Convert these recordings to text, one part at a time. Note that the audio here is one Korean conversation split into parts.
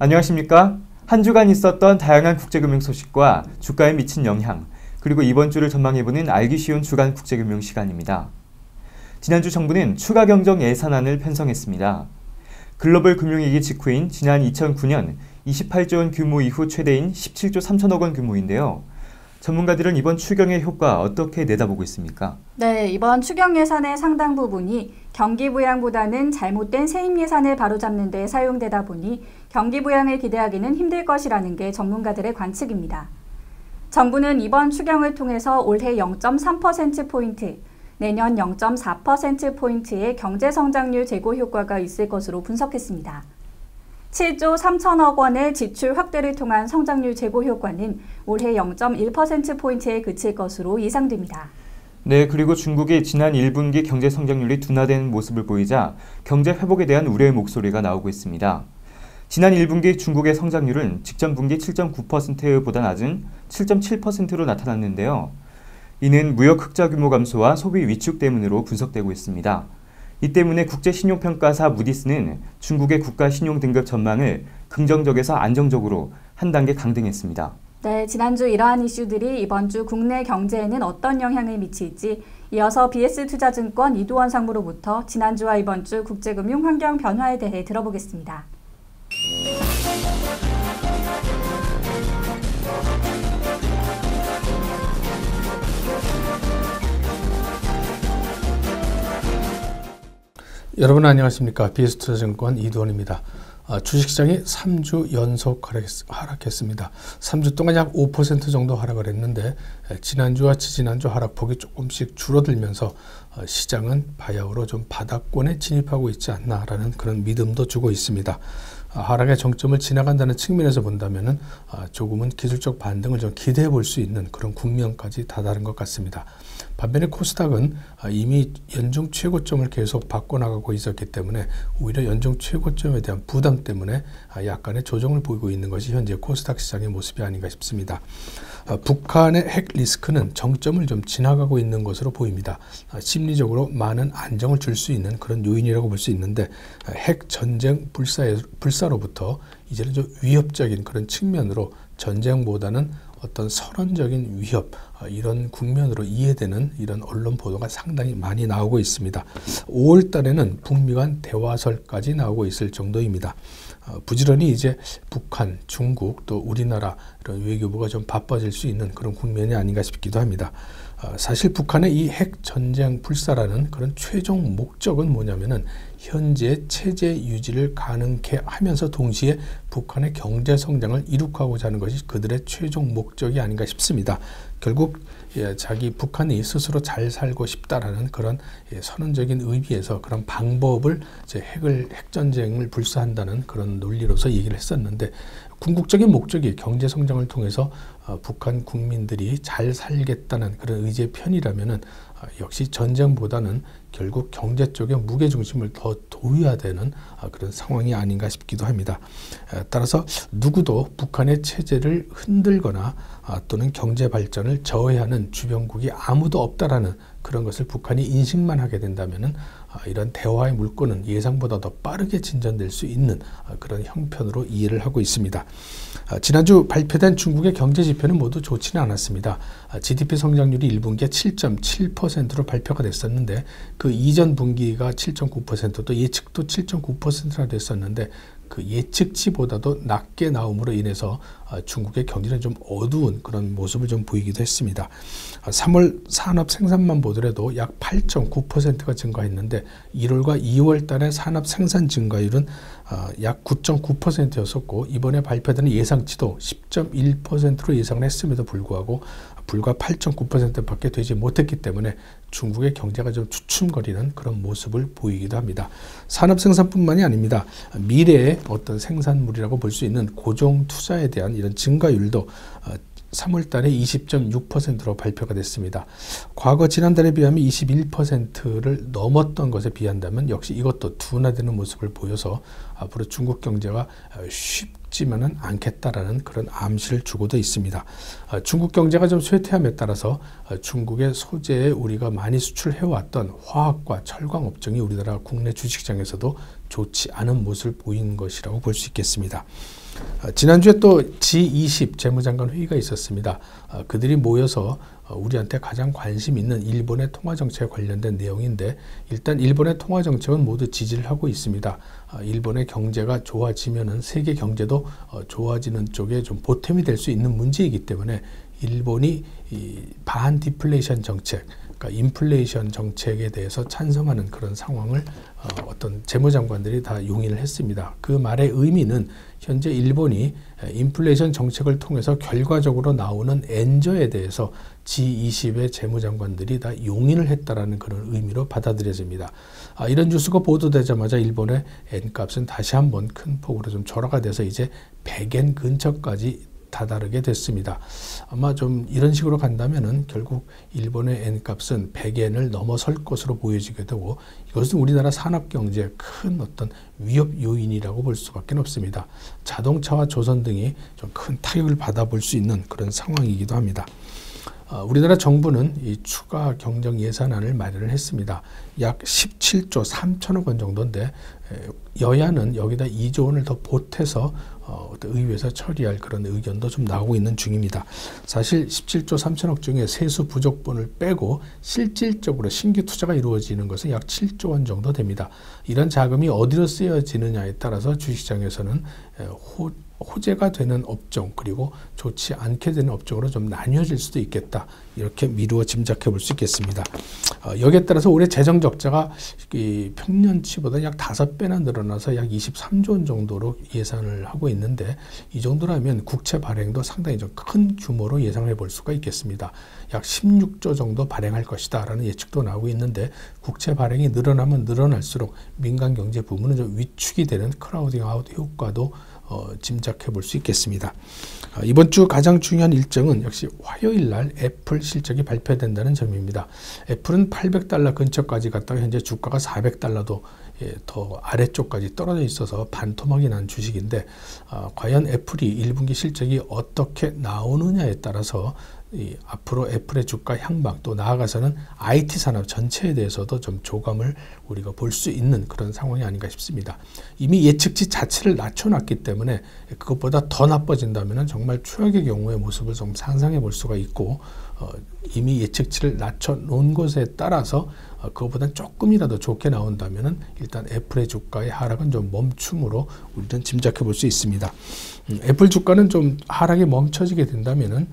안녕하십니까? 한 주간 있었던 다양한 국제금융 소식과 주가에 미친 영향, 그리고 이번 주를 전망해보는 알기 쉬운 주간 국제금융 시간입니다. 지난주 정부는 추가 경정 예산안을 편성했습니다. 글로벌 금융위기 직후인 지난 2009년 28조 원 규모 이후 최대인 17조 3천억 원 규모인데요. 전문가들은 이번 추경의 효과 어떻게 내다보고 있습니까? 네, 이번 추경 예산의 상당 부분이 경기 부양보다는 잘못된 세입 예산을 바로잡는 데 사용되다 보니 경기 부양을 기대하기는 힘들 것이라는 게 전문가들의 관측입니다. 정부는 이번 추경을 통해서 올해 0.3%포인트, 내년 0.4%포인트의 경제성장률 제고 효과가 있을 것으로 분석했습니다. 7조 3천억 원의 지출 확대를 통한 성장률 제고 효과는 올해 0.1%포인트에 그칠 것으로 예상됩니다. 네, 그리고 중국이 지난 1분기 경제 성장률이 둔화된 모습을 보이자 경제 회복에 대한 우려의 목소리가 나오고 있습니다. 지난 1분기 중국의 성장률은 직전 분기 7.9%보다 낮은 7.7%로 나타났는데요. 이는 무역 흑자 규모 감소와 소비 위축 때문으로 분석되고 있습니다. 이 때문에 국제신용평가사 무디스는 중국의 국가 신용 등급 전망을 긍정적에서 안정적으로 한 단계 강등했습니다. 네, 지난주 이러한 이슈들이 이번 주 국내 경제에는 어떤 영향을 미칠지 이어서 BS투자증권 이두원 상무로부터 지난주와 이번 주 국제금융 환경 변화에 대해 들어보겠습니다. 여러분 안녕하십니까? BS투자증권 이두원입니다. 주식시장이 3주 연속 하락했습니다. 3주 동안 약 5% 정도 하락을 했는데 지난주와 지지난주 하락폭이 조금씩 줄어들면서 시장은 바야흐로 좀 바닥권에 진입하고 있지 않나라는 그런 믿음도 주고 있습니다. 하락의 정점을 지나간다는 측면에서 본다면은 조금은 기술적 반등을 좀 기대해 볼 수 있는 그런 국면까지 다다른 것 같습니다. 반면에 코스닥은 이미 연중 최고점을 계속 바꿔나가고 있었기 때문에 오히려 연중 최고점에 대한 부담 때문에 약간의 조정을 보이고 있는 것이 현재 코스닥 시장의 모습이 아닌가 싶습니다. 북한의 핵 리스크는 정점을 좀 지나가고 있는 것으로 보입니다. 심리적으로 많은 안정을 줄 수 있는 그런 요인이라고 볼 수 있는데 핵 전쟁 불사로부터 이제는 좀 위협적인 그런 측면으로 전쟁보다는 어떤 선언적인 위협 이런 국면으로 이해되는 이런 언론 보도가 상당히 많이 나오고 있습니다. 5월 달에는 북미 간 대화설까지 나오고 있을 정도입니다. 부지런히 이제 북한, 중국 또 우리나라 이런 외교부가 좀 바빠질 수 있는 그런 국면이 아닌가 싶기도 합니다. 사실 북한의 이 핵 전쟁 불사라는 그런 최종 목적은 뭐냐면은 현재 체제 유지를 가능케 하면서 동시에 북한의 경제 성장을 이룩하고자 하는 것이 그들의 최종 목적이 아닌가 싶습니다. 결국 자기 북한이 스스로 잘 살고 싶다라는 그런 선언적인 의미에서 그런 방법을 핵 전쟁을 불사한다는 그런 논리로서 얘기를 했었는데 궁극적인 목적이 경제 성장을 통해서 북한 국민들이 잘 살겠다는 그런 의지의 편이라면은 역시 전쟁보다는 결국 경제 쪽에 무게 중심을 더 둬야 되는 그런 상황이 아닌가 싶기도 합니다. 따라서 누구도 북한의 체제를 흔들거나 또는 경제 발전을 저해하는 주변국이 아무도 없다라는 그런 것을 북한이 인식만 하게 된다면은 이런 대화의 물꼬는 예상보다 더 빠르게 진전될 수 있는 그런 형편으로 이해를 하고 있습니다. 지난주 발표된 중국의 경제 지표는 모두 좋지는 않았습니다. GDP 성장률이 1분기에 7.7%로 발표가 됐었는데 그 이전 분기가 7.9% 또 예측도 7.9%나 됐었는데 그 예측치보다도 낮게 나옴으로 인해서 중국의 경제는 좀 어두운 그런 모습을 좀 보이기도 했습니다. 3월 산업 생산만 보더라도 약 8.9%가 증가했는데 1월과 2월 달의 산업 생산 증가율은 약 9.9%였었고 이번에 발표되는 예상치도 10.1%로 예상을 했음에도 불구하고 불과 8.9%밖에 되지 못했기 때문에 중국의 경제가 좀 주춤거리는 그런 모습을 보이기도 합니다. 산업 생산뿐만이 아닙니다. 미래의 어떤 생산물이라고 볼 수 있는 고정 투자에 대한 이런 증가율도 3월 달에 20.6%로 발표가 됐습니다. 과거 지난달에 비하면 21%를 넘었던 것에 비한다면 역시 이것도 둔화되는 모습을 보여서 앞으로 중국 경제가 쉽지만은 않겠다라는 그런 암시를 주고도 있습니다. 중국 경제가 좀 쇠퇴함에 따라서 중국의 소재에 우리가 많이 수출해왔던 화학과 철강 업종이 우리나라 국내 주식시장에서도 좋지 않은 모습을 보인 것이라고 볼 수 있겠습니다. 지난주에 또 G20 재무장관 회의가 있었습니다. 그들이 모여서 우리한테 가장 관심 있는 일본의 통화정책에 관련된 내용인데 일단 일본의 통화정책은 모두 지지를 하고 있습니다. 일본의 경제가 좋아지면은 세계 경제도 좋아지는 쪽에 좀 보탬이 될 수 있는 문제이기 때문에 일본이 이 반디플레이션 정책, 그러니까 인플레이션 정책에 대해서 찬성하는 그런 상황을 어떤 재무장관들이 다 용인을 했습니다. 그 말의 의미는 현재 일본이 인플레이션 정책을 통해서 결과적으로 나오는 엔저에 대해서 G20의 재무장관들이 다 용인을 했다라는 그런 의미로 받아들여집니다. 이런 뉴스가 보도되자마자 일본의 엔값은 다시 한번 큰 폭으로 좀 절하가 돼서 이제 100엔 근처까지 다다르게 됐습니다. 아마 좀 이런 식으로 간다면은 결국 일본의 엔값은 100엔을 넘어설 것으로 보여지게 되고 이것은 우리나라 산업경제의 큰 어떤 위협 요인이라고 볼 수밖에 없습니다. 자동차와 조선 등이 좀 큰 타격을 받아볼 수 있는 그런 상황이기도 합니다. 우리나라 정부는 이 추가 경정 예산안을 마련을 했습니다. 약 17조 3천억 원 정도인데 여야는 여기다 2조 원을 더 보태서 의회에서 처리할 그런 의견도 좀 나오고 있는 중입니다. 사실 17조 3천억 중에 세수 부족분을 빼고 실질적으로 신규 투자가 이루어지는 것은 약 7조 원 정도 됩니다. 이런 자금이 어디로 쓰여지느냐에 따라서 주식시장에서는 호재가 되는 업종 그리고 좋지 않게 되는 업종으로 좀 나뉘어질 수도 있겠다. 이렇게 미루어 짐작해 볼 수 있겠습니다. 여기에 따라서 올해 재정 적자가 평년치보다 약 5배나 늘어나서 약 23조 원 정도로 예상을 하고 있는데 이 정도라면 국채 발행도 상당히 좀 큰 규모로 예상해 볼 수가 있겠습니다. 약 16조 정도 발행할 것이다 라는 예측도 나오고 있는데 국채 발행이 늘어나면 늘어날수록 민간 경제 부문은 좀 위축이 되는 크라우딩 아웃 효과도 짐작해 볼 수 있겠습니다. 이번 주 가장 중요한 일정은 역시 화요일 날 애플 실적이 발표된다는 점입니다. 애플은 $800 근처까지 갔다가 현재 주가가 $400도 더 아래쪽까지 떨어져 있어서 반토막이 난 주식인데 과연 애플이 1분기 실적이 어떻게 나오느냐에 따라서 앞으로 애플의 주가 향방 또 나아가서는 IT 산업 전체에 대해서도 좀 조감을 우리가 볼 수 있는 그런 상황이 아닌가 싶습니다. 이미 예측치 자체를 낮춰놨기 때문에 그것보다 더 나빠진다면 정말 최악의 경우의 모습을 좀 상상해 볼 수가 있고 이미 예측치를 낮춰놓은 것에 따라서 그것보다 조금이라도 좋게 나온다면 일단 애플의 주가의 하락은 좀 멈춤으로 우리는 짐작해 볼 수 있습니다. 애플 주가는 좀 하락이 멈춰지게 된다면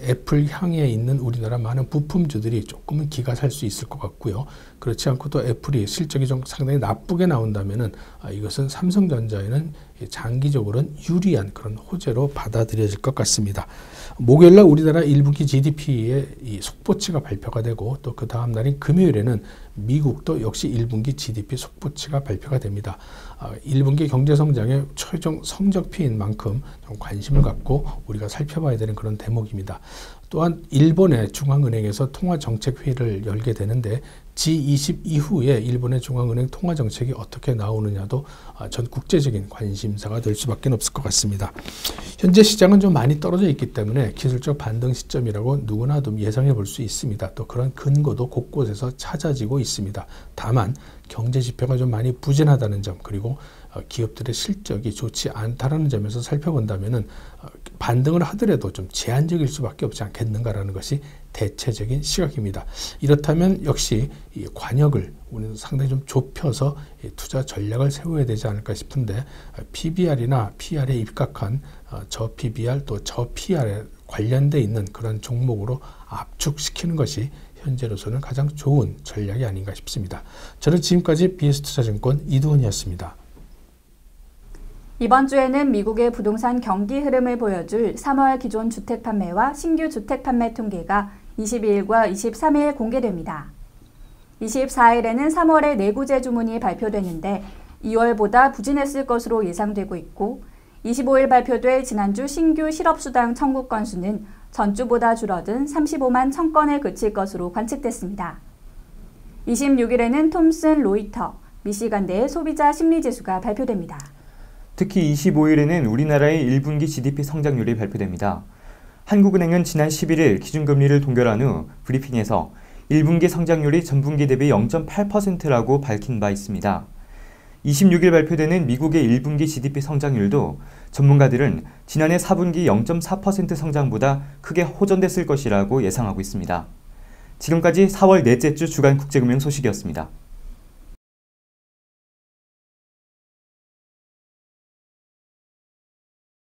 애플 향해 있는 우리나라 많은 부품주들이 조금은 기가 살 수 있을 것 같고요. 그렇지 않고 또 애플이 실적이 좀 상당히 나쁘게 나온다면은 이것은 삼성전자에는 장기적으로는 유리한 그런 호재로 받아들여질 것 같습니다. 목요일날 우리나라 1분기 GDP의 이 속보치가 발표가 되고 또 그 다음 날인 금요일에는 미국도 역시 1분기 GDP 속보치가 발표가 됩니다. 1분기 경제성장의 최종 성적표인 만큼 좀 관심을 갖고 우리가 살펴봐야 되는 그런 대목입니다. 또한 일본의 중앙은행에서 통화정책회의를 열게 되는데 G20 이후에 일본의 중앙은행 통화정책이 어떻게 나오느냐도 전 국제적인 관심사가 될 수밖에 없을 것 같습니다. 현재 시장은 좀 많이 떨어져 있기 때문에 기술적 반등 시점이라고 누구나 좀 예상해 볼 수 있습니다. 또 그런 근거도 곳곳에서 찾아지고 있습니다. 다만 경제 지표가 좀 많이 부진하다는 점 그리고 기업들의 실적이 좋지 않다라는 점에서 살펴본다면은 반등을 하더라도 좀 제한적일 수밖에 없지 않겠는가라는 것이 대체적인 시각입니다. 이렇다면 역시 이 관역을 우리는 상당히 좀 좁혀서 투자 전략을 세워야 되지 않을까 싶은데 PBR이나 PR에 입각한 저 PBR 또 저 PR에 관련돼 있는 그런 종목으로 압축시키는 것이 현재로서는 가장 좋은 전략이 아닌가 싶습니다. 저는 지금까지 BS투자증권 이두원이었습니다. 이번 주에는 미국의 부동산 경기 흐름을 보여줄 3월 기존 주택 판매와 신규 주택 판매 통계가 22일과 23일 공개됩니다. 24일에는 3월의 내구재 주문이 발표되는데 2월보다 부진했을 것으로 예상되고 있고 25일 발표될 지난주 신규 실업수당 청구 건수는 전주보다 줄어든 35만 1000건에 그칠 것으로 관측됐습니다. 26일에는 톰슨 로이터, 미시간대의 소비자 심리지수가 발표됩니다. 특히 25일에는 우리나라의 1분기 GDP 성장률이 발표됩니다. 한국은행은 지난 11일 기준금리를 동결한 후 브리핑에서 1분기 성장률이 전분기 대비 0.8%라고 밝힌 바 있습니다. 26일 발표되는 미국의 1분기 GDP 성장률도 전문가들은 지난해 4분기 0.4% 성장보다 크게 호전됐을 것이라고 예상하고 있습니다. 지금까지 4월 넷째 주 주간 국제금융 소식이었습니다.